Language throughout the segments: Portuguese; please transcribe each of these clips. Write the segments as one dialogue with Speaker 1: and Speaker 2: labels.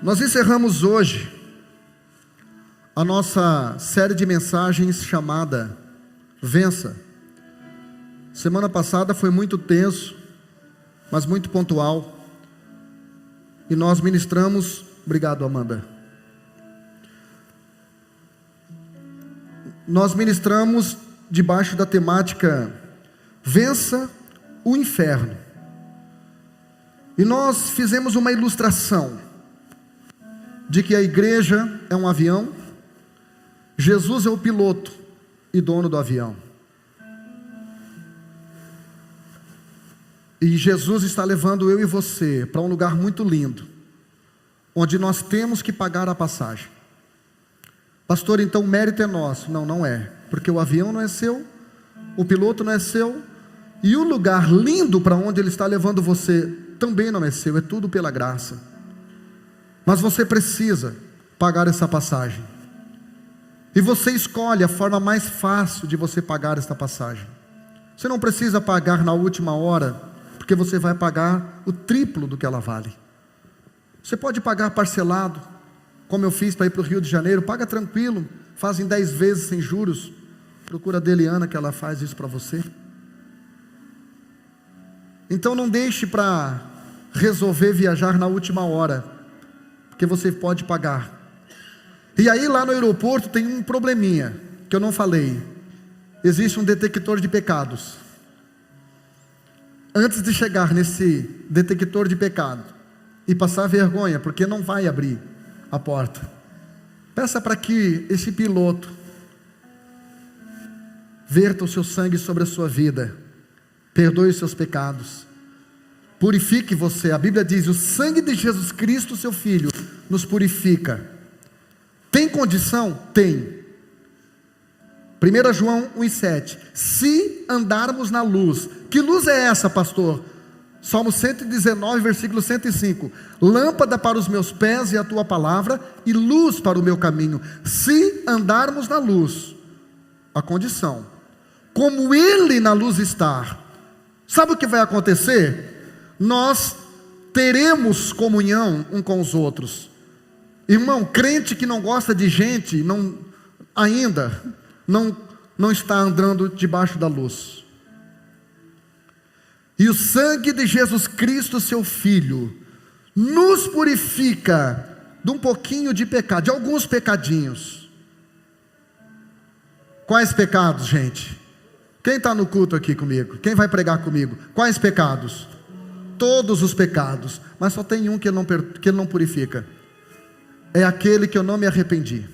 Speaker 1: Nós encerramos hoje a nossa série de mensagens chamada Vença. Semana passada foi muito tenso, mas muito pontual. E nós ministramos, obrigado Amanda. Nós ministramos debaixo da temática Vença o Inferno. E nós fizemos uma ilustração de que a igreja é um avião, Jesus é o piloto e dono do avião. E Jesus está levando eu e você para um lugar muito lindo, onde nós temos que pagar a passagem. Pastor, então o mérito é nosso. Não, não é, porque o avião não é seu, o piloto não é seu, e o lugar lindo para onde Ele está levando você também não é seu, é tudo pela graça. Mas você precisa pagar essa passagem. E você escolhe a forma mais fácil de você pagar esta passagem. Você não precisa pagar na última hora, porque você vai pagar o triplo do que ela vale. Você pode pagar parcelado, como eu fiz para ir para o Rio de Janeiro. Paga tranquilo, faz em 10 vezes sem juros. Procura a Deliana que ela faz isso para você. Então não deixe para resolver viajar na última hora, porque você pode pagar. E aí lá no aeroporto tem um probleminha, que eu não falei. Existe um detector de pecados. Antes de chegar nesse detector de pecado e passar vergonha, porque não vai abrir a porta, peça para que esse piloto verta o seu sangue sobre a sua vida, perdoe os seus pecados, purifique você. A Bíblia diz: o sangue de Jesus Cristo, seu Filho, nos purifica. Tem condição? Tem. 1 João 1,7. Se andarmos na luz. Que luz é essa, pastor? Salmo 119, versículo 105. Lâmpada para os meus pés e a tua palavra, e luz para o meu caminho. Se andarmos na luz, a condição, como Ele na luz está, sabe o que vai acontecer? Nós teremos comunhão um com os outros. Irmão, crente que não gosta de gente, ainda não está andando debaixo da luz. E o sangue de Jesus Cristo, seu Filho, nos purifica de um pouquinho de pecado, de alguns pecadinhos. Quais pecados, gente? Quem está no culto aqui comigo? Quem vai pregar comigo? Quais pecados? Todos os pecados, mas só tem um que Ele não purifica. É aquele que eu não me arrependi.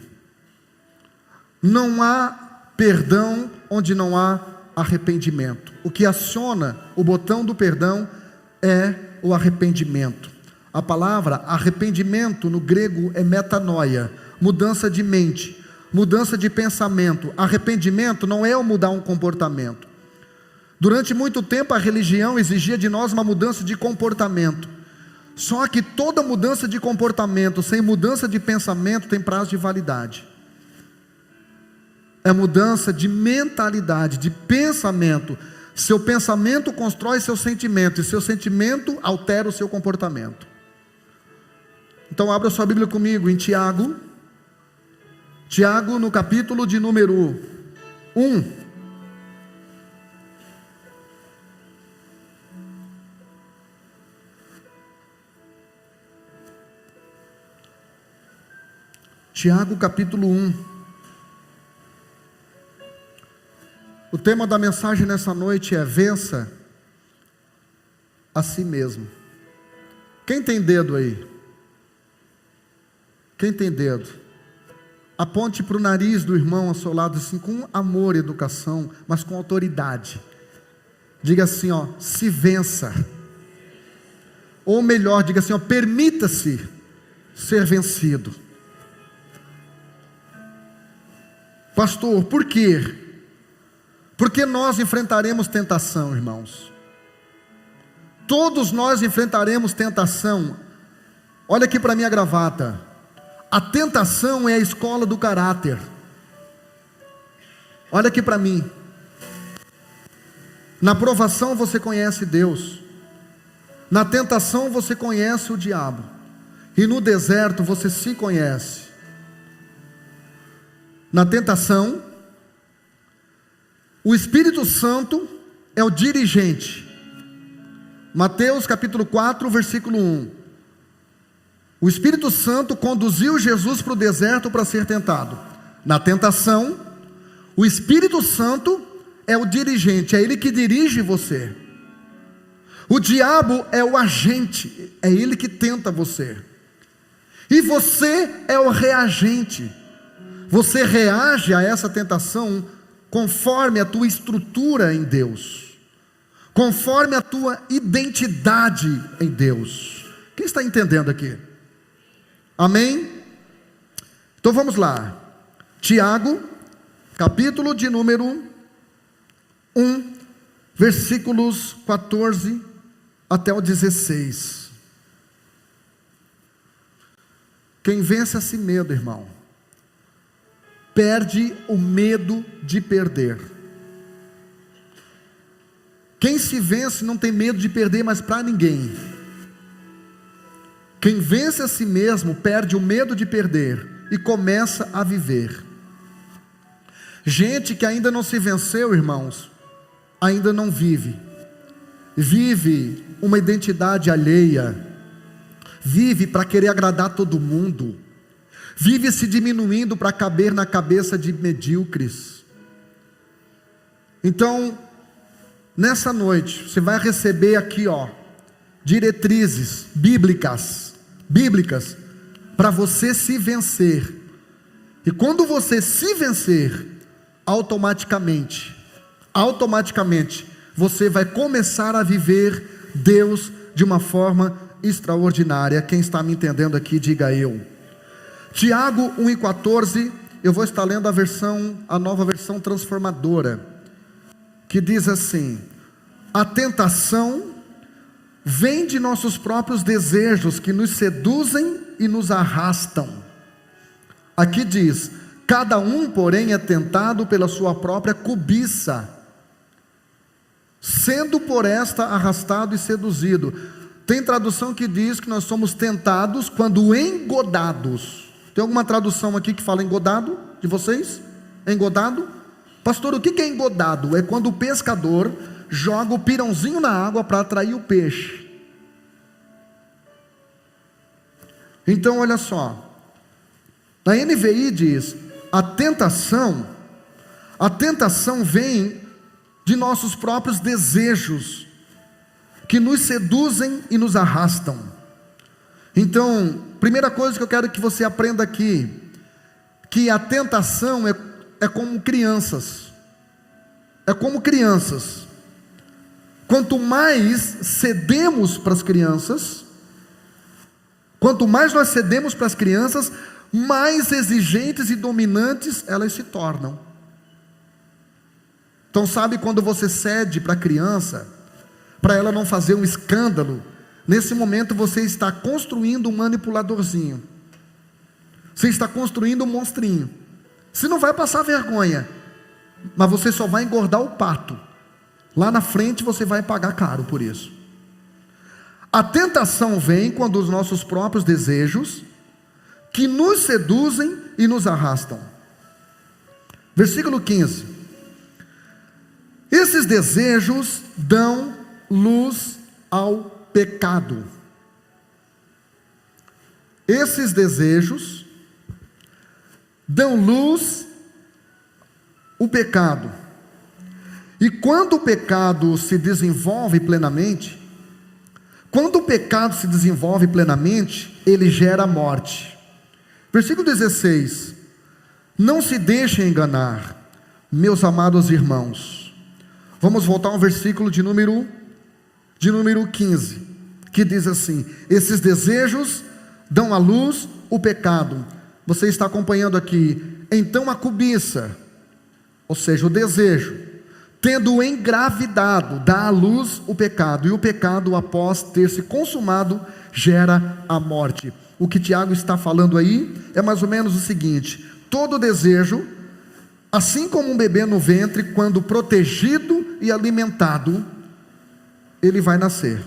Speaker 1: Não há perdão onde não há arrependimento. O que aciona o botão do perdão é o arrependimento. A palavra arrependimento no grego é metanoia, mudança de mente, mudança de pensamento. Arrependimento não é mudar um comportamento. Durante muito tempo a religião exigia de nós uma mudança de comportamento. Só que toda mudança de comportamento sem mudança de pensamento tem prazo de validade. É mudança de mentalidade, de pensamento. Seu pensamento constrói seu sentimento, e seu sentimento altera o seu comportamento. Então abra sua Bíblia comigo em Tiago. Tiago no capítulo de número 1. Tiago capítulo 1. O tema da mensagem nessa noite é: vença a si mesmo. Quem tem dedo aí? Quem tem dedo? Aponte para o nariz do irmão ao seu lado assim, com amor e educação, mas com autoridade. Diga assim, ó: se vença. Ou melhor, diga assim, ó: permita-se ser vencido. Pastor, por quê? Porque nós enfrentaremos tentação, irmãos. Todos nós enfrentaremos tentação. Olha aqui para minha gravata. A tentação é a escola do caráter. Olha aqui para mim. Na provação você conhece Deus. Na tentação você conhece o diabo. e no deserto você se conhece. Na tentação, o Espírito Santo é o dirigente. Mateus capítulo 4, versículo 1. O Espírito Santo conduziu Jesus para o deserto para ser tentado. Na tentação, o Espírito Santo é o dirigente, é ele que dirige você. O diabo é o agente, é ele que tenta você. E você é o reagente. Você reage a essa tentação conforme a tua estrutura em Deus, conforme a tua identidade em Deus. Quem está entendendo aqui? Amém? Então vamos lá. Tiago, capítulo de número 1, versículos 14 até o 16. Quem vence a si mesmo, irmão, perde o medo de perder. Quem se vence não tem medo de perder mais para ninguém. Quem vence a si mesmo perde o medo de perder e começa a viver. Gente que ainda não se venceu, irmãos, ainda não vive. Vive uma identidade alheia. Vive para querer agradar todo mundo. Vive se diminuindo para caber na cabeça de medíocres. Então, nessa noite, você vai receber aqui, diretrizes bíblicas, para você se vencer. E quando você se vencer, automaticamente, você vai começar a viver Deus de uma forma extraordinária. Quem está me entendendo aqui, diga eu. Tiago 1,14, eu vou estar lendo a nova versão transformadora, que diz assim: a tentação vem de nossos próprios desejos, que nos seduzem e nos arrastam. Aqui diz: cada um, porém, é tentado pela sua própria cobiça, sendo por esta arrastado e seduzido. Tem tradução que diz que nós somos tentados quando engodados. Tem alguma tradução aqui que fala engodado, de vocês? Engodado? Pastor, o que é engodado? É quando o pescador joga o pirãozinho na água para atrair o peixe. Então olha só, na NVI diz: a tentação vem de nossos próprios desejos, que nos seduzem e nos arrastam. Então, primeira coisa que eu quero que você aprenda aqui, que a tentação é como crianças. É como crianças. Quanto mais cedemos para as crianças, mais exigentes e dominantes elas se tornam. Então sabe quando você cede para a criança, para ela não fazer um escândalo, nesse momento você está construindo um manipuladorzinho. Você está construindo um monstrinho. Você não vai passar vergonha, mas você só vai engordar o pato. Lá na frente você vai pagar caro por isso. A tentação vem quando os nossos próprios desejos, que nos seduzem e nos arrastam. Versículo 15. Esses desejos dão luz ao pecado. Esses desejos dão luz ao pecado. E quando o pecado se desenvolve plenamente, ele gera morte. Versículo 16: não se deixem enganar, meus amados irmãos. Vamos voltar ao versículo de número 15, que diz assim: esses desejos dão à luz o pecado. Você está acompanhando aqui. Então a cobiça, ou seja, o desejo, tendo engravidado, dá à luz o pecado, e o pecado, após ter se consumado, gera a morte. O que Tiago está falando aí é mais ou menos o seguinte: todo desejo, assim como um bebê no ventre, quando protegido e alimentado, ele vai nascer,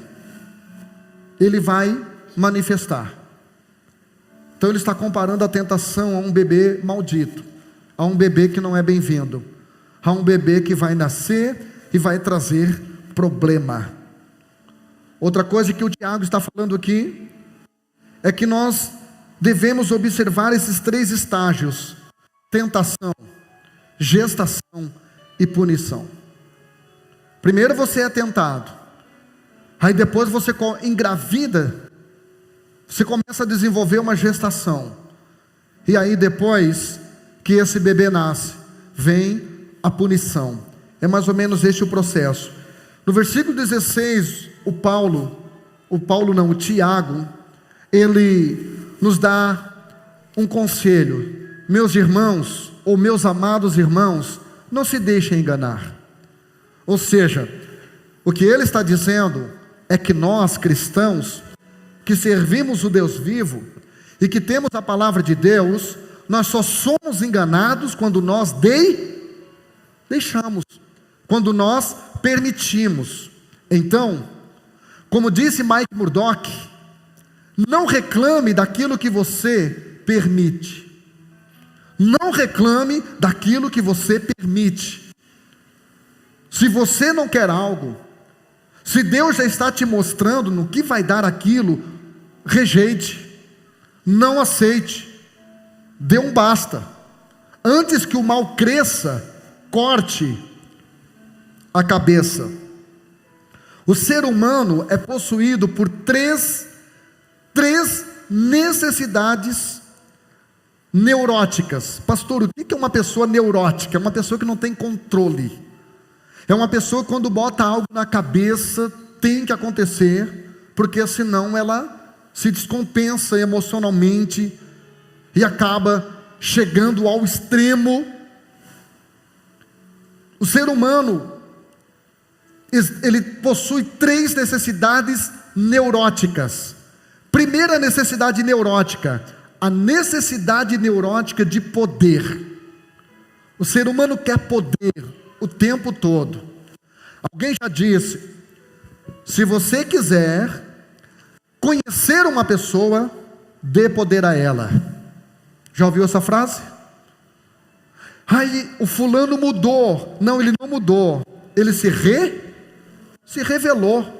Speaker 1: ele vai manifestar. Então ele está comparando a tentação a um bebê maldito, a um bebê que não é bem-vindo, a um bebê que vai nascer e vai trazer problema. Outra coisa que o Tiago está falando aqui é que nós devemos observar esses 3 estágios: tentação, gestação e punição. Primeiro você é tentado, aí depois você engravida, você começa a desenvolver uma gestação, e aí depois que esse bebê nasce, vem a punição. É mais ou menos este o processo. No versículo 16, o Tiago, ele nos dá um conselho: meus irmãos, ou meus amados irmãos, não se deixem enganar. Ou seja, o que ele está dizendo é que nós cristãos, que servimos o Deus vivo e que temos a palavra de Deus, nós só somos enganados quando nós deixamos, quando nós permitimos. Então, como disse Mike Murdock, não reclame daquilo que você permite. Não reclame daquilo que você permite. Se você não quer algo, se Deus já está te mostrando no que vai dar aquilo, rejeite, não aceite, dê um basta. Antes que o mal cresça, corte a cabeça. O ser humano é possuído por três necessidades neuróticas. Pastor, o que é uma pessoa neurótica? É uma pessoa que não tem controle. É uma pessoa que quando bota algo na cabeça, tem que acontecer, porque senão ela se descompensa emocionalmente e acaba chegando ao extremo. O ser humano, ele possui 3 necessidades neuróticas. Primeira necessidade neurótica, a necessidade neurótica de poder. O ser humano quer poder o tempo todo. Alguém já disse: se você quiser conhecer uma pessoa, dê poder a ela. Já ouviu essa frase? Aí o fulano mudou. Não, ele não mudou, ele se revelou.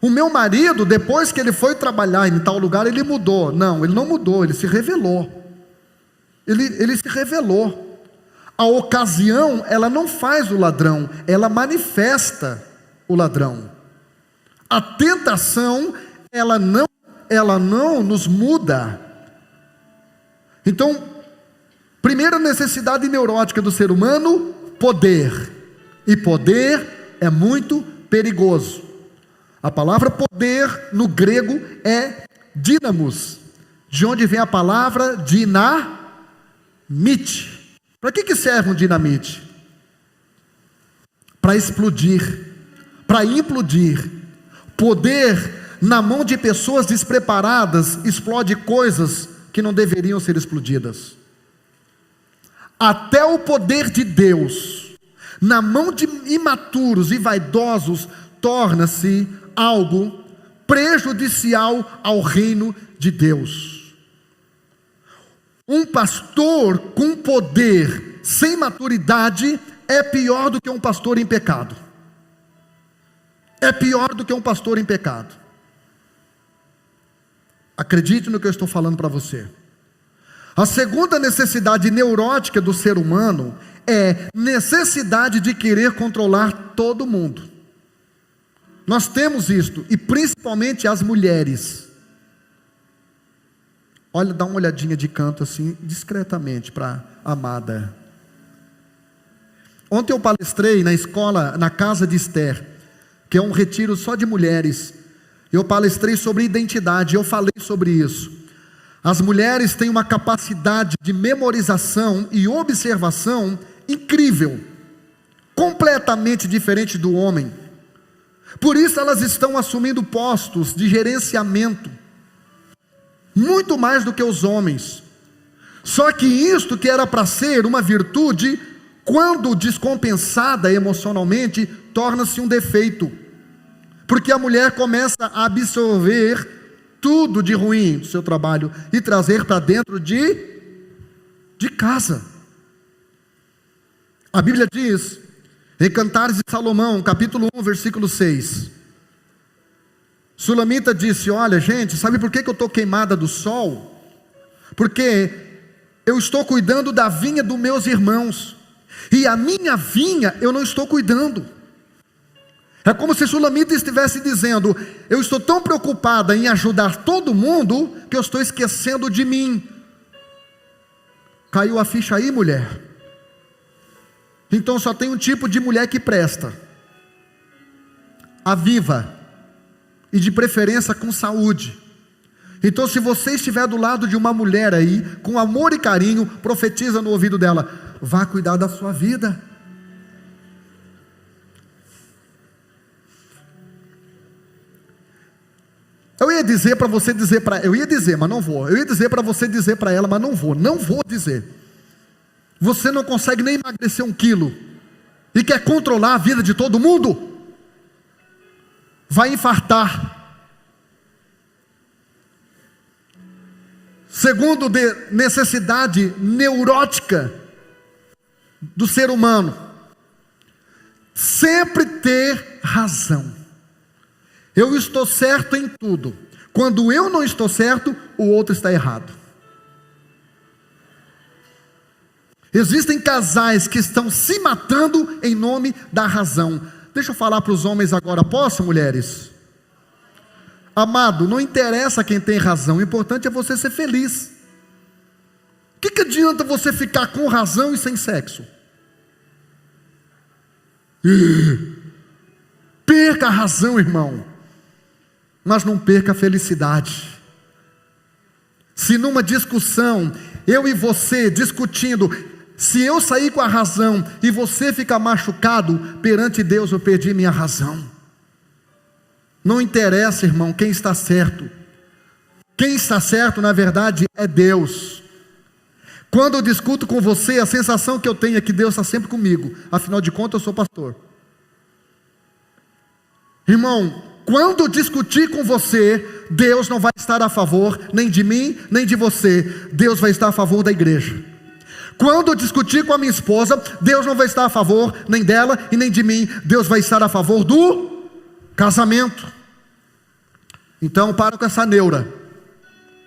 Speaker 1: O meu marido, depois que ele foi trabalhar em tal lugar, ele mudou. Não, ele não mudou, ele se revelou. Ele se revelou. A ocasião, ela não faz o ladrão, ela manifesta o ladrão. A tentação, ela não nos muda. Então, primeira necessidade neurótica do ser humano, poder. E poder é muito perigoso. A palavra poder no grego é dínamos, de onde vem a palavra dinamite. Para que serve um dinamite? Para explodir, para implodir. Poder na mão de pessoas despreparadas explode coisas que não deveriam ser explodidas. Até o poder de Deus na mão de imaturos e vaidosos torna-se algo prejudicial ao reino de Deus. Um pastor com poder sem maturidade é pior do que um pastor em pecado. É pior do que um pastor em pecado. Acredite no que eu estou falando para você. A segunda necessidade neurótica do ser humano é necessidade de querer controlar todo mundo. Nós temos isto, e principalmente as mulheres. Olha, dá uma olhadinha de canto assim, discretamente para a amada. Ontem eu palestrei na escola, na casa de Esther, que é um retiro só de mulheres. Eu palestrei sobre identidade, eu falei sobre isso. As mulheres têm uma capacidade de memorização e observação incrível, completamente diferente do homem. Por isso elas estão assumindo postos de gerenciamento, muito mais do que os homens. Só que isto que era para ser uma virtude, quando descompensada emocionalmente, torna-se um defeito. Porque a mulher começa a absorver tudo de ruim do seu trabalho e trazer para dentro de casa. A Bíblia diz, em Cantares de Salomão, capítulo 1, versículo 6, Sulamita disse: olha gente, sabe por que eu estou queimada do sol? Porque eu estou cuidando da vinha dos meus irmãos, e a minha vinha eu não estou cuidando. É como se Sulamita estivesse dizendo: eu estou tão preocupada em ajudar todo mundo, que eu estou esquecendo de mim. Caiu a ficha aí, mulher? Então só tem um tipo de mulher que presta: a viva, e de preferência com saúde. Então se você estiver do lado de uma mulher aí, com amor e carinho, profetiza no ouvido dela: vá cuidar da sua vida. Eu ia dizer para você dizer para ela, eu ia dizer, mas não vou. Eu ia dizer para você dizer para ela, mas não vou dizer. Você não consegue nem emagrecer 1 quilo e quer controlar a vida de todo mundo? Vai infartar. Segundo necessidade neurótica do ser humano, sempre ter razão. Eu estou certo em tudo. Quando eu não estou certo, o outro está errado. Existem casais que estão se matando em nome da razão. Deixa eu falar para os homens agora, posso, mulheres? Amado, não interessa quem tem razão, o importante é você ser feliz. O que adianta você ficar com razão e sem sexo? Perca a razão, irmão, mas não perca a felicidade. Se numa discussão, eu e você discutindo, se eu sair com a razão e você ficar machucado, perante Deus eu perdi minha razão. Não interessa, irmão, quem está certo. Quem está certo, na verdade, é Deus. Quando eu discuto com você, a sensação que eu tenho é que Deus está sempre comigo. Afinal de contas, eu sou pastor. Irmão, quando eu discutir com você, Deus não vai estar a favor nem de mim, nem de você. Deus vai estar a favor da igreja. Quando eu discutir com a minha esposa, Deus não vai estar a favor nem dela e nem de mim. Deus vai estar a favor do casamento. Então para com essa neura.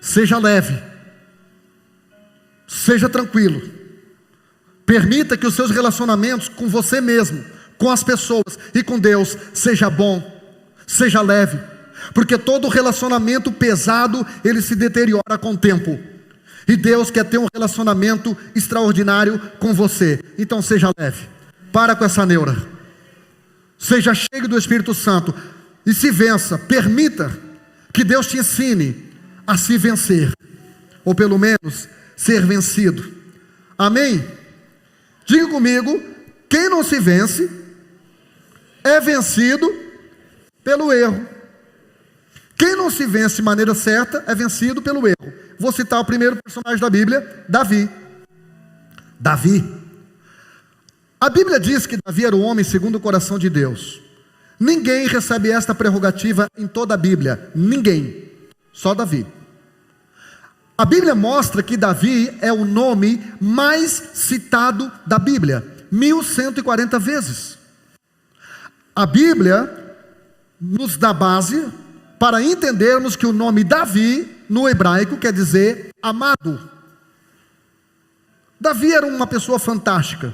Speaker 1: Seja leve. Seja tranquilo. Permita que os seus relacionamentos com você mesmo, com as pessoas e com Deus seja bom, seja leve. Porque todo relacionamento pesado, ele se deteriora com o tempo. E Deus quer ter um relacionamento extraordinário com você. Então seja leve. Para com essa neura. Seja cheio do Espírito Santo e se vença. Permita que Deus te ensine a se vencer, ou pelo menos ser vencido. Amém? Diga comigo: quem não se vence é vencido pelo erro. Quem não se vence de maneira certa é vencido pelo erro. Vou citar o primeiro personagem da Bíblia, Davi. A Bíblia diz que Davi era o homem segundo o coração de Deus. Ninguém recebe esta prerrogativa em toda a Bíblia. Ninguém. Só Davi. A Bíblia mostra que Davi é o nome mais citado da Bíblia. 1140 vezes. A Bíblia nos dá base para entendermos que o nome Davi, no hebraico, quer dizer amado. Davi era uma pessoa fantástica.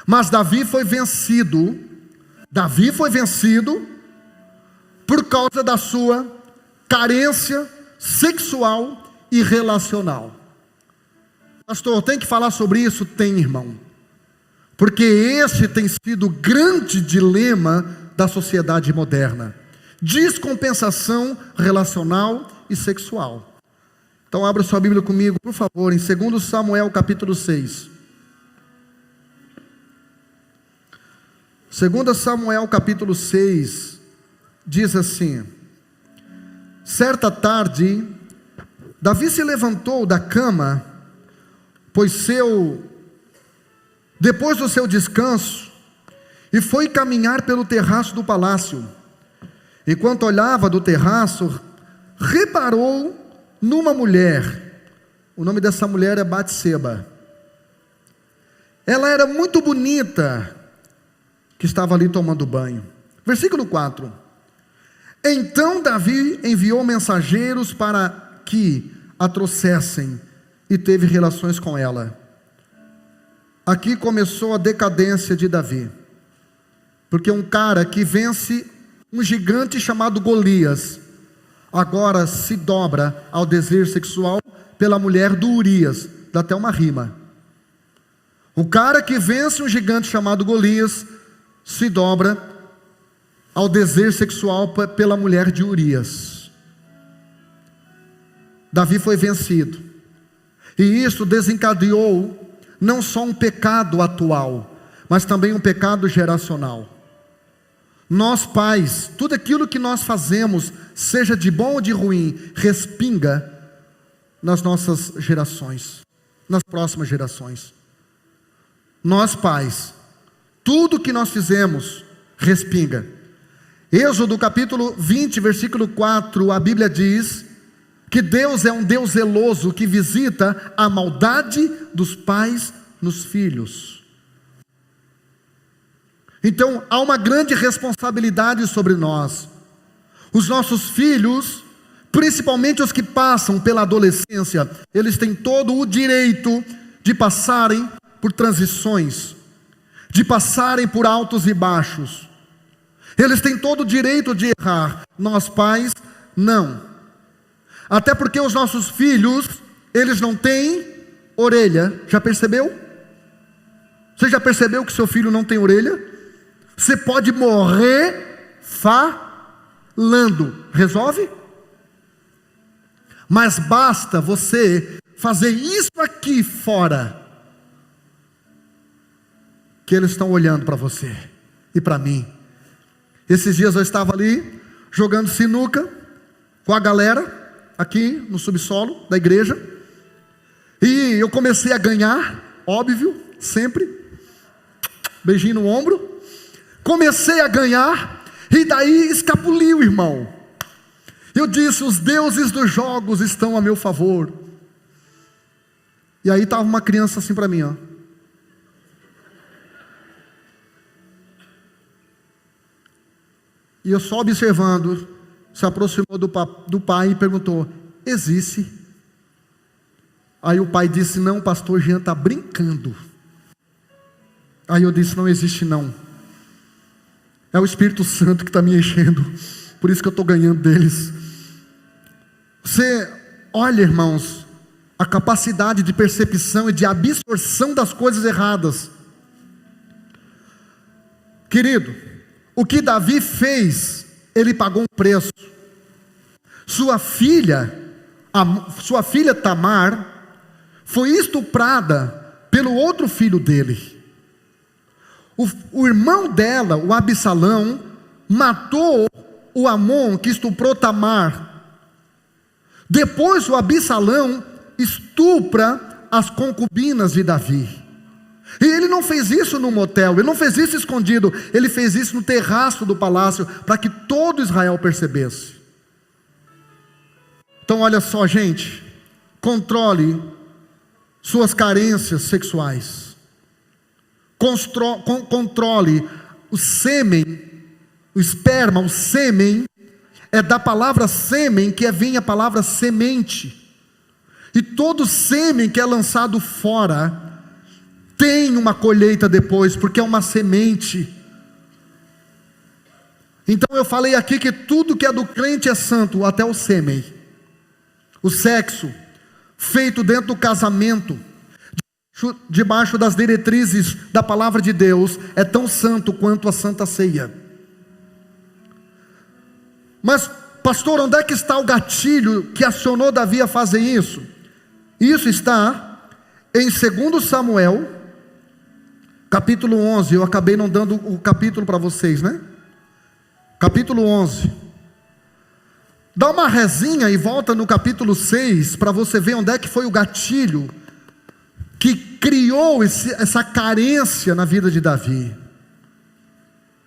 Speaker 1: Mas Davi foi vencido. Davi foi vencido por causa da sua carência sexual e relacional. Pastor, tem que falar sobre isso? Tem, irmão. Porque esse tem sido o grande dilema da sociedade moderna. Descompensação relacional e sexual. Então abra sua Bíblia comigo, por favor, em 2 Samuel capítulo 6. 2 Samuel capítulo 6 diz assim: certa tarde, Davi se levantou da cama, depois do seu descanso, e foi caminhar pelo terraço do palácio. Enquanto olhava do terraço, reparou numa mulher. O nome dessa mulher é Batseba. Ela era muito bonita, que estava ali tomando banho. Versículo 4. Então Davi enviou mensageiros para que a trouxessem e teve relações com ela. Aqui começou a decadência de Davi. Porque um cara que vence um gigante chamado Golias, agora se dobra ao desejo sexual pela mulher do Urias. Dá até uma rima. O cara que vence um gigante chamado Golias se dobra ao desejo sexual pela mulher de Urias. Davi foi vencido. E isso desencadeou não só um pecado atual, mas também um pecado geracional. Nós pais, tudo aquilo que nós fazemos, seja de bom ou de ruim, respinga nas nossas gerações, nas próximas gerações. Nós pais, tudo que nós fizemos, respinga. Êxodo capítulo 20, versículo 4, a Bíblia diz que Deus é um Deus zeloso que visita a maldade dos pais nos filhos. Então há uma grande responsabilidade sobre nós. Os nossos filhos, principalmente os que passam pela adolescência, eles têm todo o direito de passarem por transições, de passarem por altos e baixos. Eles têm todo o direito de errar. Nós pais, não. Até porque os nossos filhos, eles não têm orelha. Já percebeu? Você já percebeu que seu filho não tem orelha? Você pode morrer falando. Resolve? Mas basta você fazer isso aqui fora, que eles estão olhando para você e para mim. Esses dias eu estava ali jogando sinuca com a galera aqui no subsolo da igreja, e eu comecei a ganhar, óbvio, sempre, beijinho no ombro, comecei a ganhar, e daí escapuliu, irmão. Eu disse: os deuses dos jogos estão a meu favor. E aí estava uma criança assim para mim, ó. E eu só observando, se aproximou do pai e perguntou: existe? Aí o pai disse: não, pastor Jean está brincando. Aí eu disse: não existe não. É o Espírito Santo que está me enchendo. Por isso que eu estou ganhando deles. Você olha, irmãos, a capacidade de percepção e de absorção das coisas erradas. Querido, o que Davi fez, ele pagou um preço. Sua filha Tamar, foi estuprada pelo outro filho dele. O irmão dela, o Absalão, matou o Amon que estuprou Tamar. Depois o Absalão estupra as concubinas de Davi. E ele não fez isso no motel, ele não fez isso escondido, ele fez isso no terraço do palácio, para que todo Israel percebesse. Então olha só, gente, controle suas carências sexuais, controle o sêmen, o esperma, o sêmen, é da palavra sêmen que vem a palavra semente, e todo sêmen que é lançado fora, tem uma colheita depois, porque é uma semente. Então eu falei aqui que tudo que é do crente é santo, até o sêmen. O sexo, feito dentro do casamento, debaixo das diretrizes da palavra de Deus, é tão santo quanto a Santa Ceia. Mas, pastor, onde é que está o gatilho que acionou Davi a fazer isso? Isso está em 2 Samuel, capítulo 11, eu acabei não dando o capítulo para vocês, né? Capítulo 11. Dá uma resinha e volta no capítulo 6, para você ver onde é que foi o gatilho que criou essa carência na vida de Davi.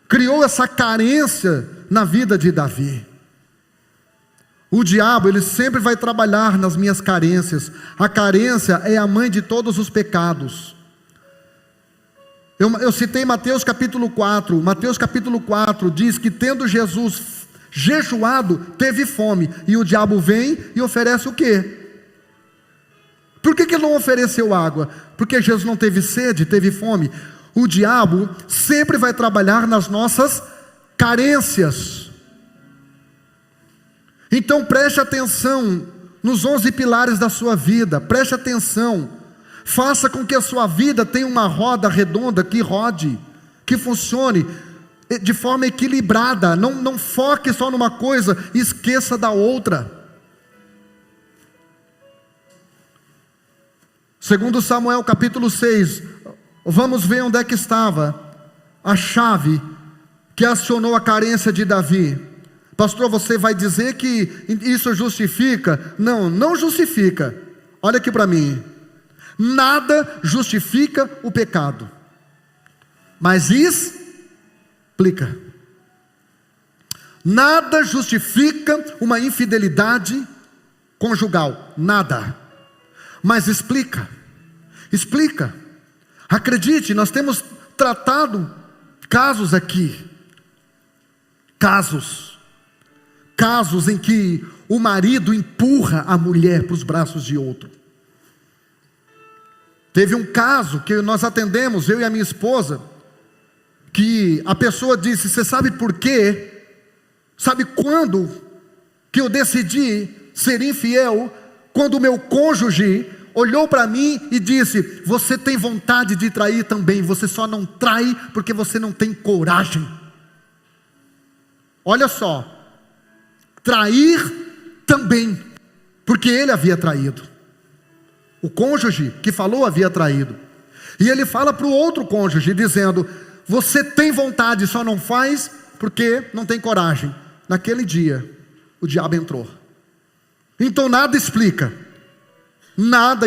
Speaker 1: Criou essa carência na vida de Davi. O diabo, ele sempre vai trabalhar nas minhas carências. A carência é a mãe de todos os pecados. Eu citei Mateus capítulo 4. Mateus capítulo 4 diz que tendo Jesus jejuado, teve fome. E o diabo vem e oferece o quê? Por que ele não ofereceu água? Porque Jesus não teve sede, teve fome. O diabo sempre vai trabalhar nas nossas carências. Então preste atenção nos 11 pilares da sua vida. Preste atenção. Faça com que a sua vida tenha uma roda redonda que rode, que funcione de forma equilibrada. Não foque só numa coisa e esqueça da outra. Segundo Samuel capítulo 6, vamos ver onde é que estava a chave que acionou a carência de Davi. Pastor, você vai dizer que isso justifica? Não, não justifica. Olha aqui para mim. Nada justifica o pecado, mas explica. Nada justifica uma infidelidade conjugal, nada. Mas explica. Acredite, nós temos tratado casos aqui. Casos em que o marido empurra a mulher para os braços de outro. Teve um caso que nós atendemos, eu e a minha esposa, que a pessoa disse: você sabe por quê? Sabe quando que eu decidi ser infiel? Quando o meu cônjuge olhou para mim e disse: você tem vontade de trair também, você só não trai porque você não tem coragem. Olha só, trair também, porque ele havia traído. O cônjuge que falou havia traído. E ele fala para o outro cônjuge dizendo: você tem vontade, só não faz porque não tem coragem. Naquele dia, o diabo entrou. Então nada explica. Nada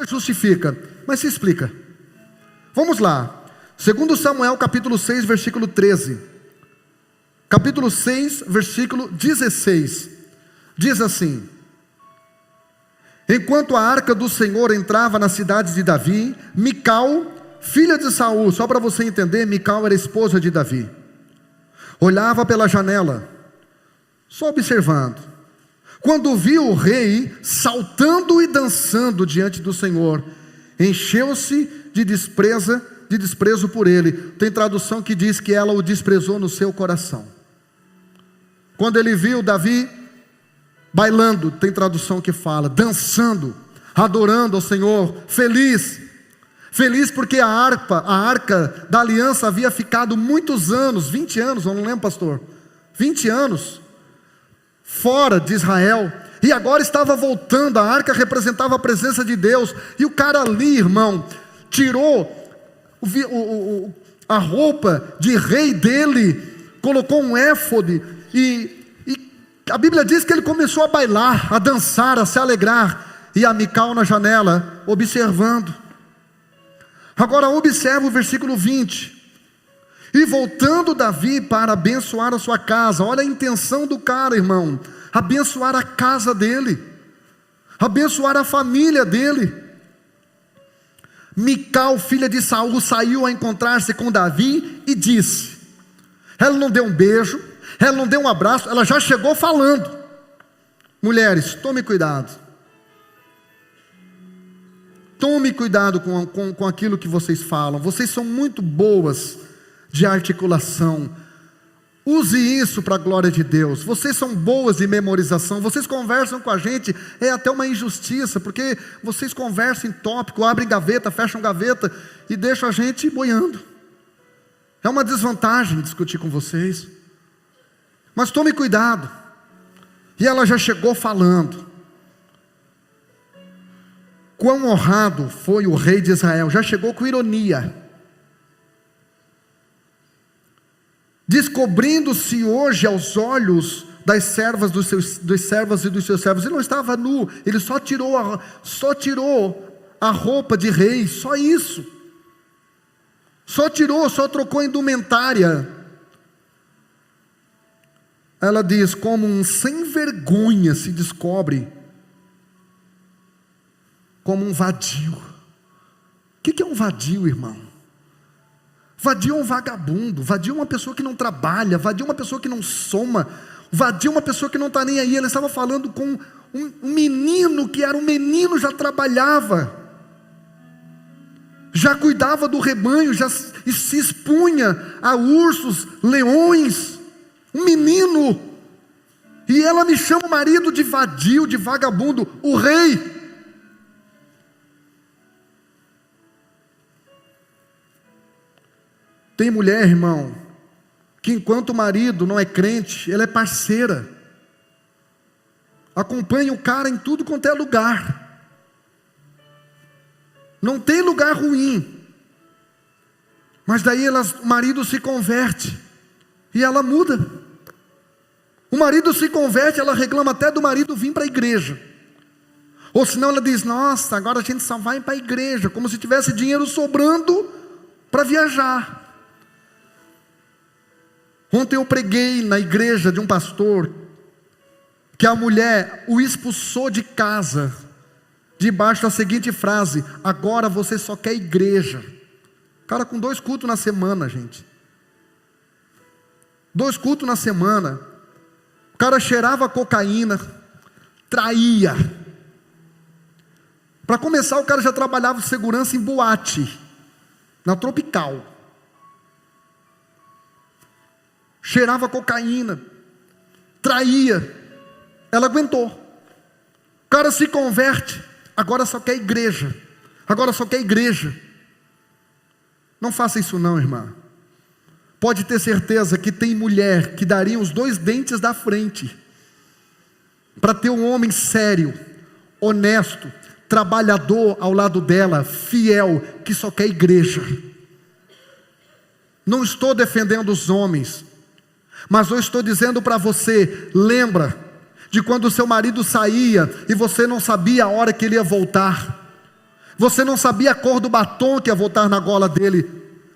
Speaker 1: justifica, mas se explica. Vamos lá. Segundo Samuel capítulo 6, versículo 13. Capítulo 6, versículo 16. Diz assim: enquanto a arca do Senhor entrava na cidade de Davi, Mical, filha de Saul, só para você entender, Mical era esposa de Davi, olhava pela janela, só observando. Quando viu o rei saltando e dançando diante do Senhor, encheu-se de desprezo por ele. Tem tradução que diz que ela o desprezou no seu coração. Quando ele viu Davi bailando, tem tradução que fala, dançando, adorando ao Senhor, feliz porque a arca da aliança havia ficado muitos anos, 20 anos, eu não lembro, pastor, 20 anos, fora de Israel, e agora estava voltando. A arca representava a presença de Deus, e o cara ali, irmão, tirou a roupa de rei dele, colocou um éfode, e a Bíblia diz que ele começou a bailar, a dançar, a se alegrar, e a Mical na janela, observando. Agora observa o versículo 20. E voltando Davi para abençoar a sua casa. Olha a intenção do cara, irmão. Abençoar a casa dele, abençoar a família dele. Mical, filha de Saul, saiu a encontrar-se com Davi e disse. Ela não deu um beijo, ela não deu um abraço, ela já chegou falando. Mulheres, tome cuidado. Tome cuidado com aquilo que vocês falam. Vocês são muito boas de articulação. Use isso para a glória de Deus. Vocês são boas de memorização. Vocês conversam com a gente, é até uma injustiça, porque vocês conversam em tópico, abrem gaveta, fecham gaveta e deixam a gente boiando. É uma desvantagem discutir com vocês. Mas tome cuidado. E ela já chegou falando. Quão honrado foi o rei de Israel. Já chegou com ironia. Descobrindo-se hoje aos olhos das servas dos servos e dos seus servos. Ele não estava nu, ele só tirou a roupa de rei, só isso. Só trocou a indumentária. Ela diz: como um sem vergonha se descobre como um vadio. O que é um vadio, irmão? Vadio é um vagabundo, vadio é uma pessoa que não trabalha, vadio é uma pessoa que não soma, vadio é uma pessoa que não está nem aí. Ela estava falando com um menino que era um menino, já trabalhava, já cuidava do rebanho, já se expunha a ursos, leões, um menino. E ela me chama o marido de vadio, de vagabundo, o rei. Tem mulher, irmão, que enquanto o marido não é crente, ela é parceira, acompanha o cara em tudo quanto é lugar, não tem lugar ruim, mas daí o marido se converte, e ela muda. O marido se converte, ela reclama até do marido vir para a igreja, ou senão ela diz: nossa, agora a gente só vai para a igreja, como se tivesse dinheiro sobrando para viajar. Ontem eu preguei na igreja de um pastor, que a mulher o expulsou de casa, debaixo da seguinte frase: agora você só quer igreja. Cara, com 2 cultos na semana, gente, 2 cultos na semana, o cara cheirava cocaína, traía. Para começar, o cara já trabalhava de segurança em boate, na Tropical, cheirava cocaína, traía. Ela aguentou. O cara se converte, agora só quer igreja, agora só quer igreja. Não faça isso não, irmã. Pode ter certeza que tem mulher que daria os 2 dentes da frente para ter um homem sério, honesto, trabalhador ao lado dela, fiel, que só quer igreja. Não estou defendendo os homens, mas eu estou dizendo para você: lembra de quando o seu marido saía e você não sabia a hora que ele ia voltar, você não sabia a cor do batom que ia voltar na gola dele.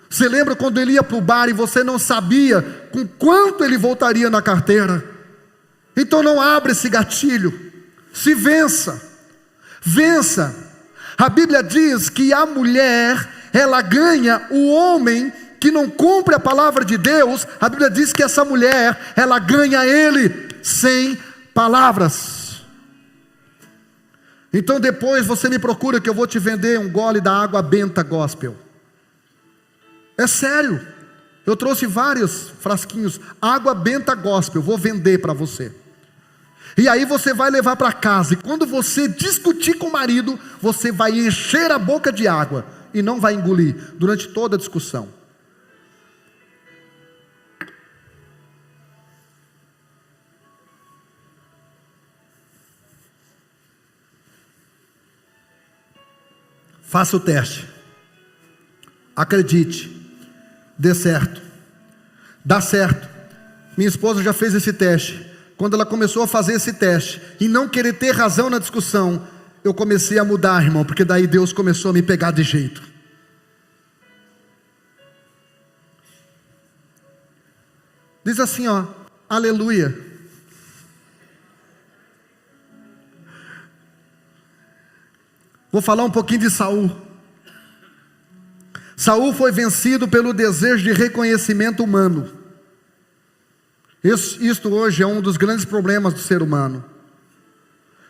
Speaker 1: Você lembra quando ele ia para o bar e você não sabia com quanto ele voltaria na carteira? Então não abra esse gatilho, se vença, vença. A Bíblia diz que a mulher, ela ganha o homem que não cumpre a palavra de Deus. A Bíblia diz que essa mulher, ela ganha ele sem palavras. Então depois você me procura que eu vou te vender um gole da água benta gospel. É sério, eu trouxe vários frasquinhos, água benta gospel, vou vender para você. E aí você vai levar para casa, e quando você discutir com o marido, você vai encher a boca de água, e não vai engolir, durante toda a discussão. Faça o teste, acredite, dê certo, dá certo. Minha esposa já fez esse teste. Quando ela começou a fazer esse teste e não querer ter razão na discussão, eu comecei a mudar, irmão, porque daí Deus começou a me pegar de jeito. Diz assim, ó, aleluia. Vou falar um pouquinho de Saul. Saul foi vencido pelo desejo de reconhecimento humano. Isto hoje é um dos grandes problemas do ser humano.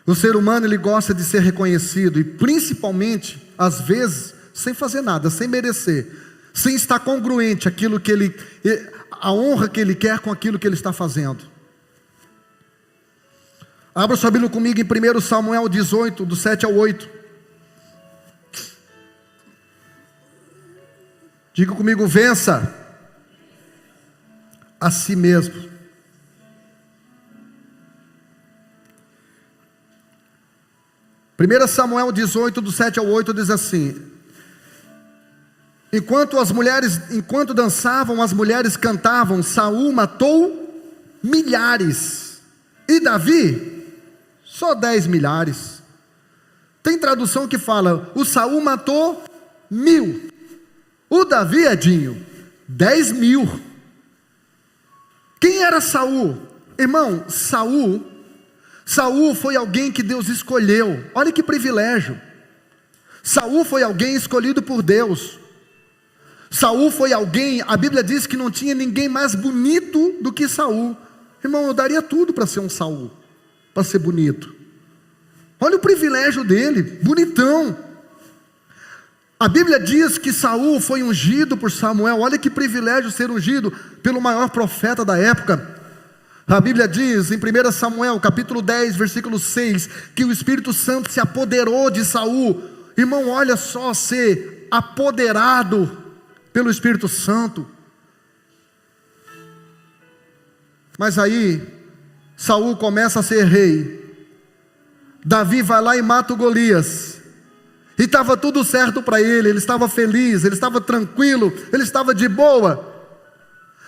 Speaker 1: O ser humano, ele gosta de ser reconhecido, e principalmente, às vezes, sem fazer nada, sem merecer, sem estar congruente aquilo que a honra que ele quer com aquilo que ele está fazendo. Abra sua Bíblia comigo em 1 Samuel 18, do 7 ao 8. Diga comigo: vença a si mesmo. 1 Samuel 18, do 7 ao 8 diz assim: enquanto dançavam, as mulheres cantavam, Saul matou milhares, e Davi só 10 milhares. Tem tradução que fala: o Saul matou 1000. O Davi, Edinho, 10 mil. Quem era Saul? Irmão, Saul foi alguém que Deus escolheu. Olha que privilégio. Saul foi alguém escolhido por Deus. Saul foi alguém, a Bíblia diz que não tinha ninguém mais bonito do que Saul. Irmão, eu daria tudo para ser um Saul, para ser bonito. Olha o privilégio dele, bonitão. A Bíblia diz que Saul foi ungido por Samuel. Olha que privilégio ser ungido pelo maior profeta da época. A Bíblia diz em 1 Samuel capítulo 10 versículo 6 que o Espírito Santo se apoderou de Saul. Irmão, olha só, ser apoderado pelo Espírito Santo. Mas aí Saul começa a ser rei. Davi vai lá e mata o Golias. E estava tudo certo para ele estava feliz, ele estava tranquilo, ele estava de boa.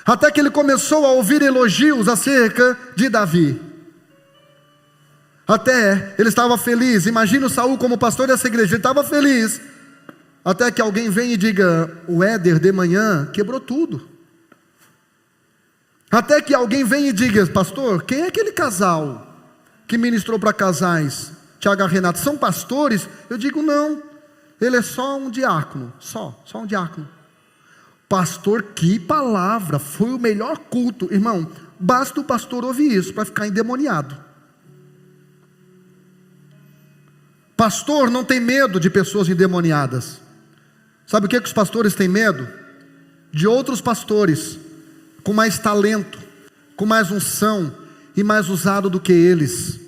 Speaker 1: Até que ele começou a ouvir elogios acerca de Davi. Até ele estava feliz. Imagina o Saul como pastor dessa igreja, ele estava feliz. Até que alguém vem e diga: o Éder de manhã quebrou tudo. Até que alguém vem e diga: pastor, quem é aquele casal que ministrou para casais? Tiago e Renato, são pastores? Eu digo: não, ele é só um diácono. Só um diácono. Pastor, que palavra, foi o melhor culto. Irmão, basta o pastor ouvir isso para ficar endemoniado. Pastor não tem medo de pessoas endemoniadas. Sabe o que os pastores têm medo? De outros pastores com mais talento, com mais unção e mais usado do que eles.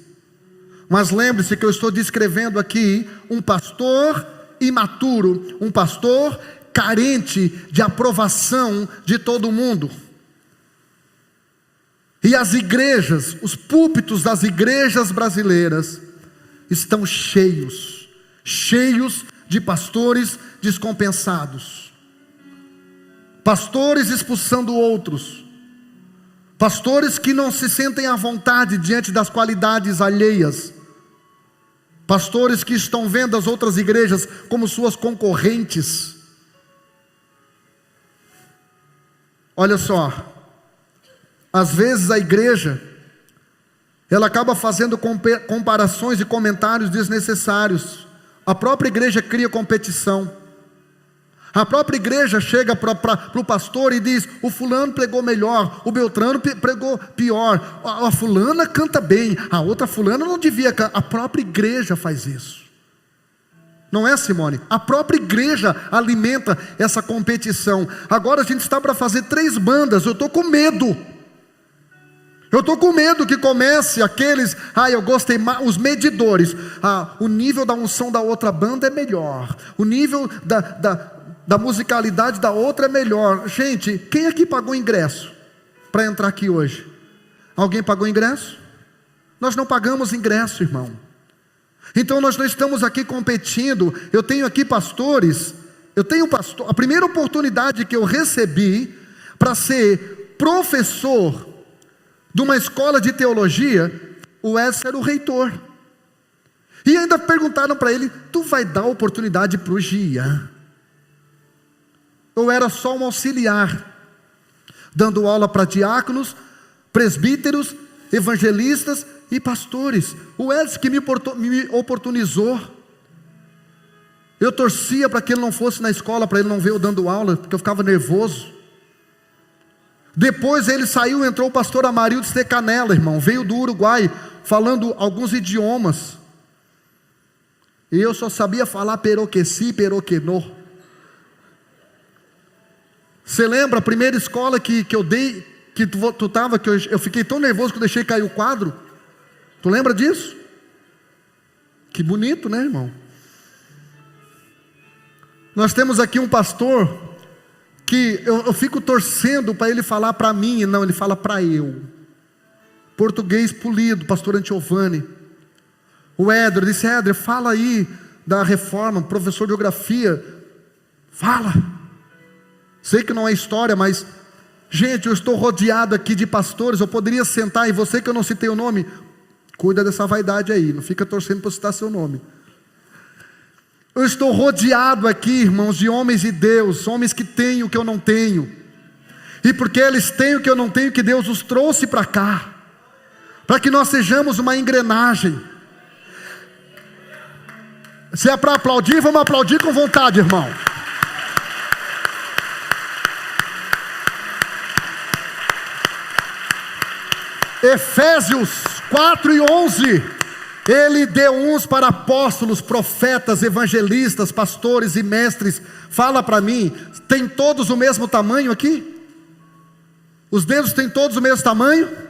Speaker 1: Mas lembre-se que eu estou descrevendo aqui um pastor imaturo, um pastor carente de aprovação de todo mundo. E as igrejas, os púlpitos das igrejas brasileiras estão cheios de pastores descompensados, pastores expulsando outros, pastores que não se sentem à vontade diante das qualidades alheias, pastores que estão vendo as outras igrejas como suas concorrentes. Olha só, às vezes a igreja, ela acaba fazendo comparações e comentários desnecessários. A própria igreja cria competição. A própria igreja chega para o pastor e diz: o fulano pregou melhor, o Beltrano pregou pior, a fulana canta bem, a outra fulana não devia cantar. A própria igreja faz isso. Não é, Simone? A própria igreja alimenta essa competição. Agora a gente está para fazer 3 bandas, eu estou com medo. Eu estou com medo que comece aqueles, eu gostei mais, os medidores. O nível da unção da outra banda é melhor, o nível da musicalidade da outra é melhor. Gente, quem aqui pagou ingresso para entrar aqui hoje? Alguém pagou ingresso? Nós não pagamos ingresso, irmão. Então nós não estamos aqui competindo. Eu tenho aqui pastores, a primeira oportunidade que eu recebi para ser professor de uma escola de teologia, o Edson era o reitor. E ainda perguntaram para ele: tu vai dar oportunidade para o Gian? Eu era só um auxiliar, dando aula para diáconos, presbíteros, evangelistas e pastores. O Edson que me oportunizou. Eu torcia para que ele não fosse na escola, para ele não ver eu dando aula, porque eu ficava nervoso. Depois ele saiu, entrou o pastor Amarildo Stecanella, irmão, veio do Uruguai, falando alguns idiomas. E eu só sabia falar peroqueci, peroquenô. Você lembra a primeira escola que eu dei, que tu estava, que eu fiquei tão nervoso que eu deixei cair o quadro? Tu lembra disso? Que bonito, né, irmão? Nós temos aqui um pastor que eu fico torcendo para ele falar para mim, e não, ele fala para eu. Português polido, pastor Antiovani. O Éder disse: Éder, fala aí da reforma, professor de geografia. Fala. Sei que não é história, mas, gente, eu estou rodeado aqui de pastores, eu poderia sentar, e você que eu não citei o nome, cuida dessa vaidade aí, não fica torcendo para citar seu nome. Eu estou rodeado aqui, irmãos, de homens de Deus, homens que têm o que eu não tenho, e porque eles têm o que eu não tenho, que Deus os trouxe para cá. para que nós sejamos uma engrenagem. Se é para aplaudir, vamos aplaudir com vontade, irmão. Efésios 4:11, ele deu uns para apóstolos, profetas, evangelistas, pastores e mestres. Fala para mim, tem todos o mesmo tamanho aqui? Os dedos têm todos o mesmo tamanho?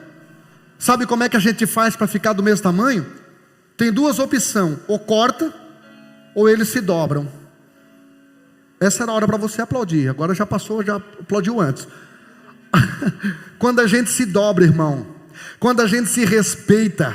Speaker 1: Sabe como é que a gente faz para ficar do mesmo tamanho? Tem duas opções, ou corta, ou eles se dobram. Essa era a hora para você aplaudir, agora já passou, já aplaudiu antes. Quando a gente se dobra, irmão, quando a gente se respeita,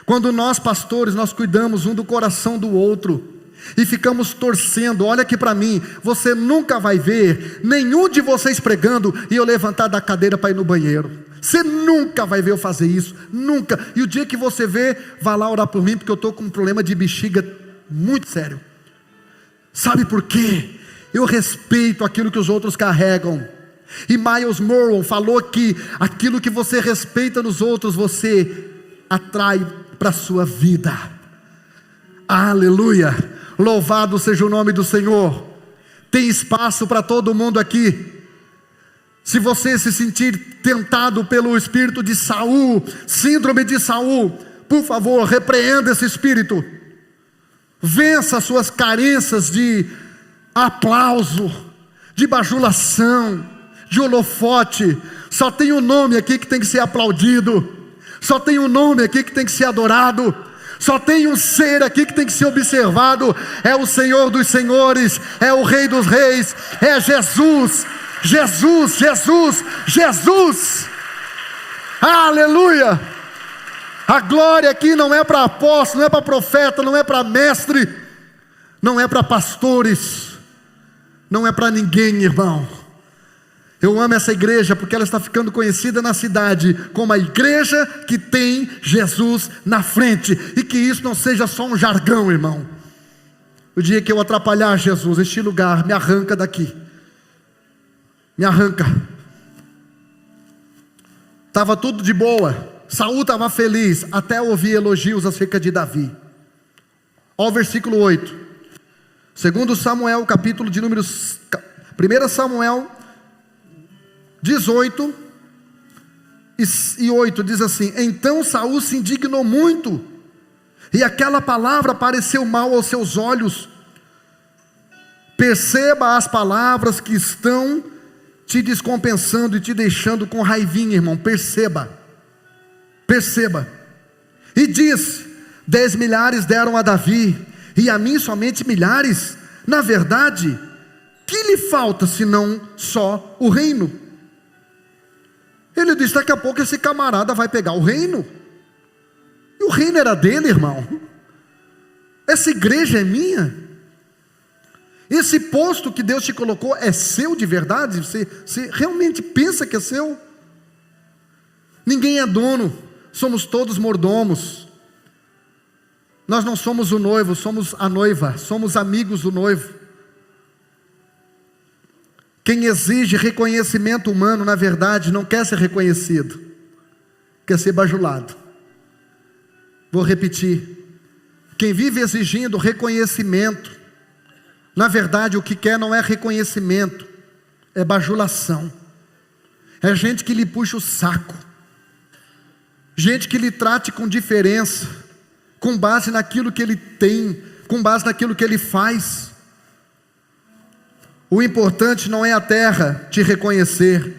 Speaker 1: quando nós pastores, nós cuidamos um do coração do outro, e ficamos torcendo, olha aqui para mim, você nunca vai ver nenhum de vocês pregando e eu levantar da cadeira para ir no banheiro. Você nunca vai ver eu fazer isso, nunca. E o dia que você vê, vá lá orar por mim, porque eu estou com um problema de bexiga muito sério. Sabe por quê? Eu respeito aquilo que os outros carregam. E Miles Monroe falou que aquilo que você respeita nos outros, você atrai para a sua vida. Aleluia, louvado seja o nome do Senhor. Tem espaço para todo mundo aqui. Se você se sentir tentado pelo espírito de Saul, síndrome de Saul, por favor, repreenda esse espírito. Vença as suas carências de aplauso, de bajulação, de holofote. Só tem um nome aqui que tem que ser aplaudido. Só tem um nome aqui que tem que ser adorado. Só tem um ser aqui que tem que ser observado. É o Senhor dos senhores, é o Rei dos reis, é Jesus. Jesus, Jesus, Jesus. Aleluia. A glória aqui não é para apóstolo, não é para profeta, não é para mestre, não é para pastores, não é para ninguém, irmão. Eu amo essa igreja porque ela está ficando conhecida na cidade como a igreja que tem Jesus na frente. E que isso não seja só um jargão, irmão. O dia que eu atrapalhar Jesus, este lugar, me arranca daqui. Me arranca. Estava tudo de boa. Saul estava feliz até ouvir elogios acerca de Davi. Olha o versículo 8. Segundo Samuel, capítulo de números 1 Samuel 18 e 8 diz assim: então Saul se indignou muito, e aquela palavra pareceu mal aos seus olhos. Perceba as palavras que estão te descompensando e te deixando com raivinha, irmão. Perceba. E diz: 10 milhares deram a Davi, e a mim somente milhares. Na verdade, que lhe falta senão só o reino? Ele disse: daqui a pouco esse camarada vai pegar o reino. E o reino era dele, irmão. Essa igreja é minha. Esse posto que Deus te colocou é seu de verdade? Você realmente pensa que é seu? Ninguém é dono, somos todos mordomos. Nós não somos o noivo, somos a noiva, somos amigos do noivo. Quem exige reconhecimento humano, na verdade, não quer ser reconhecido, quer ser bajulado. Vou repetir: quem vive exigindo reconhecimento, na verdade o que quer não é reconhecimento, é bajulação. É gente que lhe puxa o saco, gente que lhe trate com diferença, com base naquilo que ele tem, com base naquilo que ele faz. O importante não é a terra te reconhecer,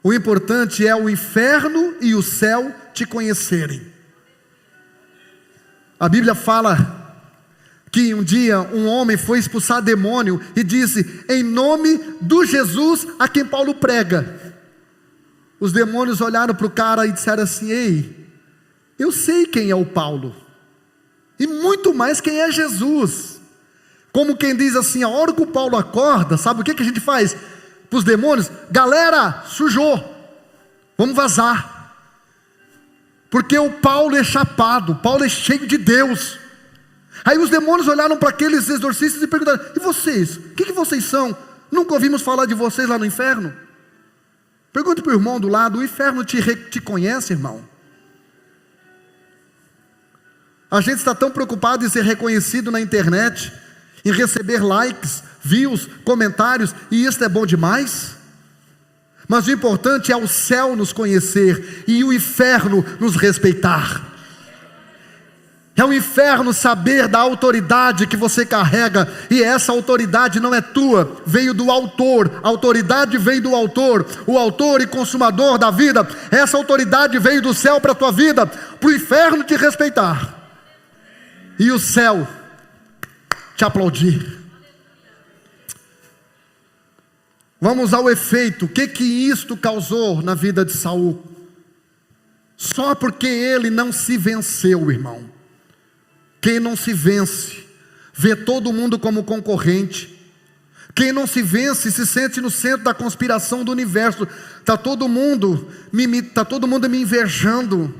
Speaker 1: o importante é o inferno e o céu te conhecerem. A Bíblia fala que um dia um homem foi expulsar demônio e disse: em nome do Jesus a quem Paulo prega. Os demônios olharam para o cara e disseram assim: ei, eu sei quem é o Paulo, e muito mais quem é Jesus. Como quem diz assim: a hora que o Paulo acorda, sabe o que a gente faz para os demônios? Galera, sujou, vamos vazar. Porque o Paulo é chapado, o Paulo é cheio de Deus. Aí os demônios olharam para aqueles exorcistas e perguntaram: e vocês? O que vocês são? Nunca ouvimos falar de vocês lá no inferno? Pergunta para o irmão do lado: o inferno te conhece, irmão? A gente está tão preocupado em ser reconhecido na internet, em receber likes, views, comentários, e isso é bom demais. Mas o importante é o céu nos conhecer e o inferno nos respeitar. É o inferno saber da autoridade que você carrega, e essa autoridade não é tua, veio do autor. A autoridade vem do autor, o autor e consumador da vida. Essa autoridade veio do céu para a tua vida, para o inferno te respeitar e o céu te aplaudir. Vamos ao efeito. O que isto causou na vida de Saul? Só porque ele não se venceu, irmão. Quem não se vence, vê todo mundo como concorrente. Quem não se vence, se sente no centro da conspiração do universo. Está todo mundo me invejando.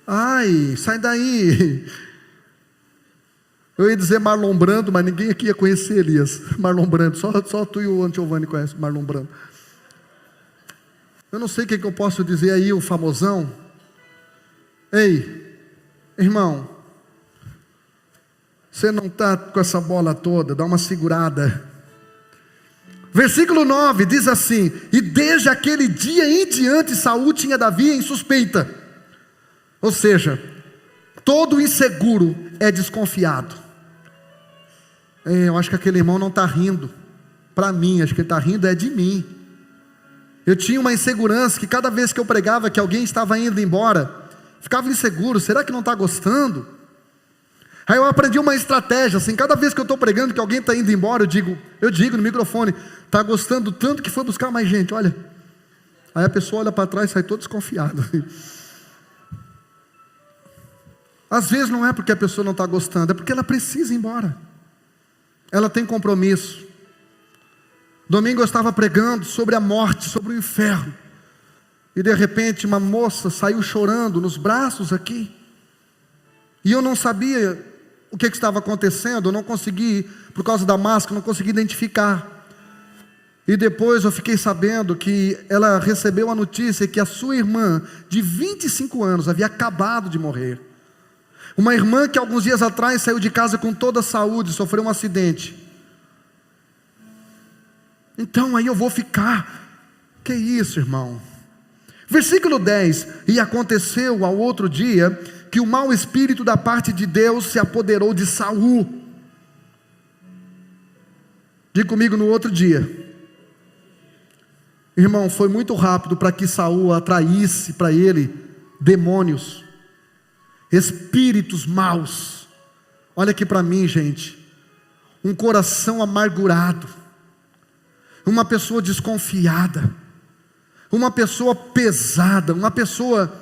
Speaker 1: Ai, sai daí. Eu ia dizer Marlon Brando, mas ninguém aqui ia conhecer Elias. Marlon Brando, só tu e o Antiovani conhecem Marlon Brando. Eu não sei o que eu posso dizer aí, o famosão. Ei, irmão, você não está com essa bola toda, dá uma segurada. Versículo 9 diz assim: e desde aquele dia em diante Saul tinha Davi em suspeita. Ou seja, todo inseguro é desconfiado. Eu acho que aquele irmão não está rindo para mim, acho que ele está rindo é de mim. Eu tinha uma insegurança que cada vez que eu pregava que alguém estava indo embora, ficava inseguro, será que não está gostando? Aí eu aprendi uma estratégia, assim, cada vez que eu estou pregando que alguém está indo embora, eu digo no microfone, está gostando tanto que foi buscar mais gente, olha. Aí a pessoa olha para trás e sai todo desconfiado. Às vezes não é porque a pessoa não está gostando, é porque ela precisa ir embora. Ela tem compromisso. Domingo eu estava pregando sobre a morte, sobre o inferno. E de repente uma moça saiu chorando nos braços aqui. E eu não sabia o que estava acontecendo, eu não consegui, por causa da máscara, não consegui identificar. E depois eu fiquei sabendo que ela recebeu a notícia que a sua irmã, de 25 anos, havia acabado de morrer. Uma irmã que alguns dias atrás saiu de casa com toda a saúde, sofreu um acidente. Então aí eu vou ficar, que isso, irmão? Versículo 10, e aconteceu ao outro dia, que o mau espírito da parte de Deus se apoderou de Saul. Diga comigo, no outro dia. Irmão, foi muito rápido para que Saul atraísse para ele demônios, espíritos maus. Olha aqui para mim, gente. Um coração amargurado, uma pessoa desconfiada, uma pessoa pesada, uma pessoa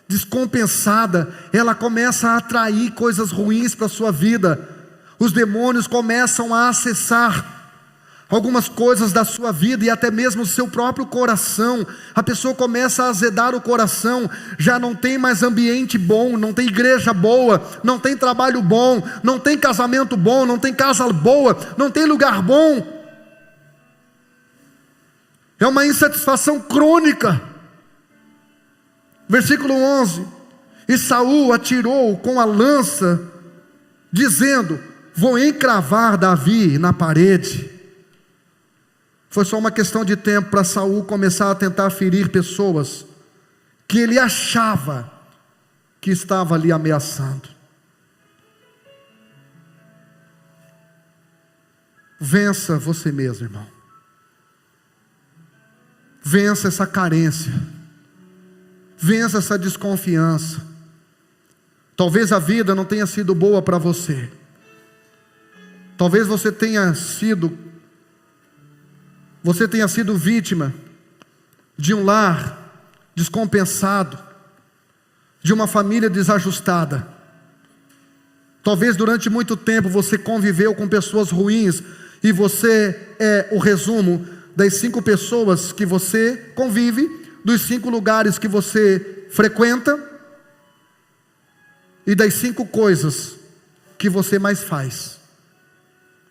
Speaker 1: descompensada, ela começa a atrair coisas ruins para a sua vida. Os demônios começam a acessar algumas coisas da sua vida e até mesmo o seu próprio coração. A pessoa começa a azedar o coração, já não tem mais ambiente bom, não tem igreja boa, não tem trabalho bom, não tem casamento bom, não tem casa boa, não tem lugar bom. É uma insatisfação crônica. Versículo 11, e Saul atirou com a lança, dizendo: vou encravar Davi na parede. Foi só uma questão de tempo para Saul começar a tentar ferir pessoas que ele achava que estava ali ameaçando. Vença você mesmo, irmão. Vença essa carência. Vença essa desconfiança. Talvez a vida não tenha sido boa para você. Talvez você tenha sido vítima de um lar descompensado, de uma família desajustada. Talvez durante muito tempo você conviveu com pessoas ruins e você é o resumo das 5 pessoas que você convive, dos 5 lugares que você frequenta e das 5 coisas que você mais faz.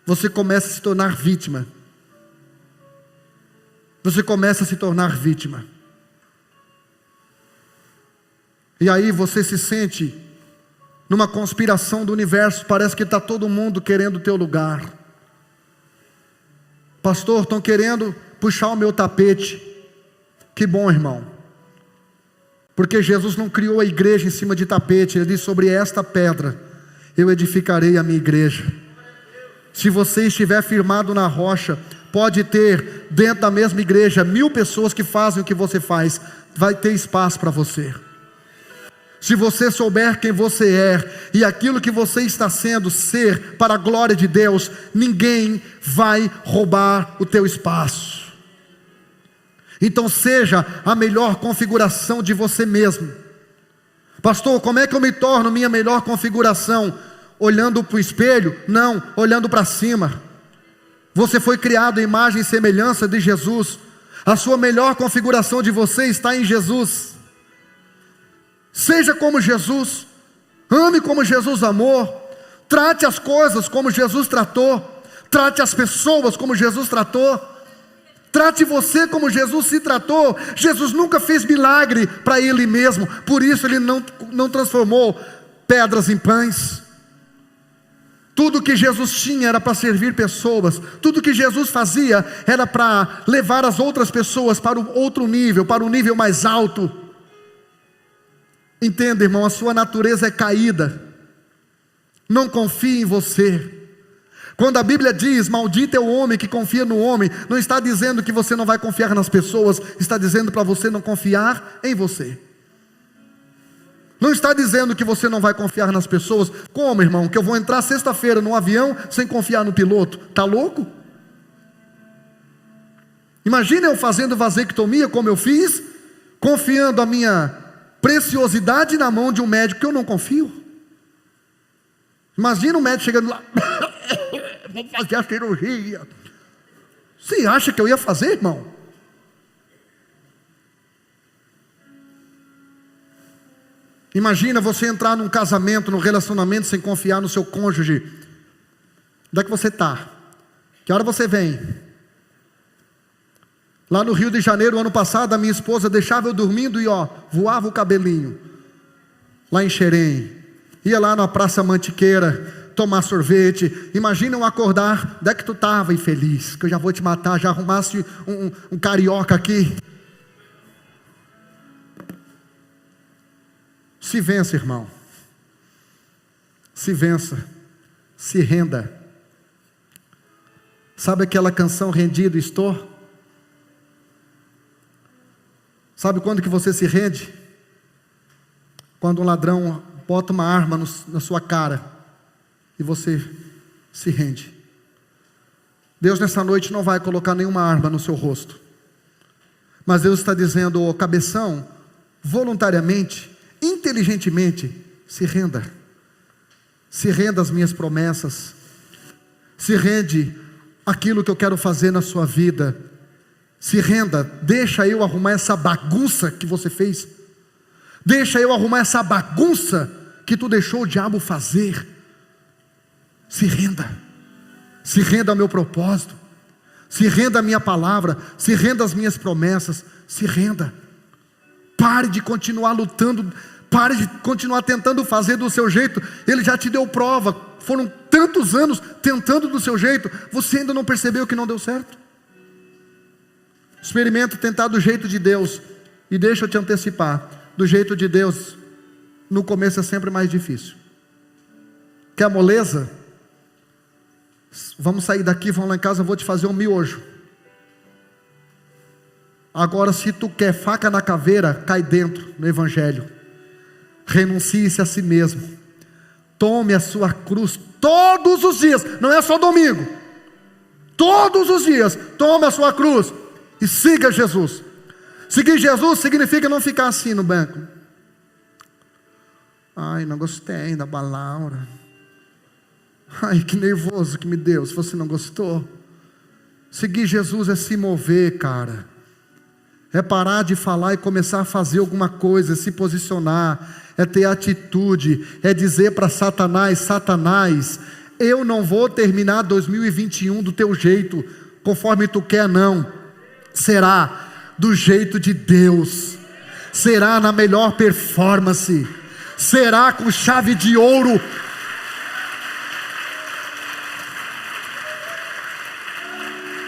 Speaker 1: Você começa a se tornar vítima. Você começa a se tornar vítima. E aí você se sente numa conspiração do universo, parece que está todo mundo querendo o teu lugar. Pastor, estão querendo puxar o meu tapete. Que bom, irmão. Porque Jesus não criou a igreja em cima de tapete. Ele disse: sobre esta pedra eu edificarei a minha igreja. Se você estiver firmado na rocha, pode ter dentro da mesma igreja 1000 pessoas que fazem o que você faz. Vai ter espaço para você. Se você souber quem você é e aquilo que você está sendo ser para a glória de Deus, ninguém vai roubar o teu espaço. Então seja a melhor configuração de você mesmo. Pastor, como é que eu me torno minha melhor configuração? Olhando para o espelho? Não, olhando para cima. Você foi criado à imagem e semelhança de Jesus. A sua melhor configuração de você está em Jesus. Seja como Jesus, ame como Jesus amou, trate as coisas como Jesus tratou, trate as pessoas como Jesus tratou, trate você como Jesus se tratou. Jesus nunca fez milagre para Ele mesmo, por isso Ele não transformou pedras em pães. Tudo que Jesus tinha era para servir pessoas, tudo que Jesus fazia era para levar as outras pessoas para o outro nível, para o nível mais alto. Entenda, irmão, a sua natureza é caída. Não confie em você. Quando a Bíblia diz: maldito é o homem que confia no homem, não está dizendo que você não vai confiar nas pessoas, está dizendo para você não confiar em você. Não está dizendo que você não vai confiar nas pessoas. Como, irmão? Que eu vou entrar sexta-feira num avião sem confiar no piloto? Está louco? Imagina eu fazendo vasectomia como eu fiz, confiando a minha preciosidade na mão de um médico que eu não confio. Imagina um médico chegando lá: vou fazer a cirurgia. Você acha que eu ia fazer, irmão? Imagina você entrar num casamento, num relacionamento, sem confiar no seu cônjuge. Onde é que você está? Que hora você vem? Lá no Rio de Janeiro, ano passado, a minha esposa deixava eu dormindo e voava o cabelinho. Lá em Xerém. Ia lá na Praça Mantiqueira tomar sorvete. Imagina eu acordar: onde é que tu estava, infeliz? Que eu já vou te matar, já arrumasse um carioca aqui. Se vença, irmão. Se vença. Se renda. Sabe aquela canção Rendido Estou? Sabe quando que você se rende? Quando um ladrão bota uma arma na sua cara e você se rende. Deus nessa noite não vai colocar nenhuma arma no seu rosto, mas Deus está dizendo: ô cabeção, voluntariamente, inteligentemente, se renda. Se renda às minhas promessas. Se rende àquilo que eu quero fazer na sua vida. Se renda, deixa eu arrumar essa bagunça que você fez. Deixa eu arrumar essa bagunça que tu deixou o diabo fazer. Se renda. Se renda ao meu propósito. Se renda à minha palavra. Se renda às minhas promessas. Se renda. Pare de continuar lutando. Pare de continuar tentando fazer do seu jeito. Ele já te deu prova. Foram tantos anos tentando do seu jeito. Você ainda não percebeu que não deu certo? Experimenta tentar do jeito de Deus. E deixa eu te antecipar: do jeito de Deus, no começo é sempre mais difícil. Quer moleza? Vamos sair daqui, vamos lá em casa, eu vou te fazer um miojo. Agora, se tu quer faca na caveira, cai dentro no Evangelho. Renuncie-se a si mesmo. Tome a sua cruz todos os dias. Não é só domingo. Todos os dias, tome a sua cruz e siga Jesus. Seguir Jesus significa não ficar assim no banco. Ai, não gostei da palavra. Ai, que nervoso que me deu, se você não gostou. Seguir Jesus é se mover, cara. É parar de falar e começar a fazer alguma coisa, é se posicionar, é ter atitude, é dizer para Satanás: Satanás, eu não vou terminar 2021 do teu jeito, conforme tu quer, não. Será do jeito de Deus, será na melhor performance, será com chave de ouro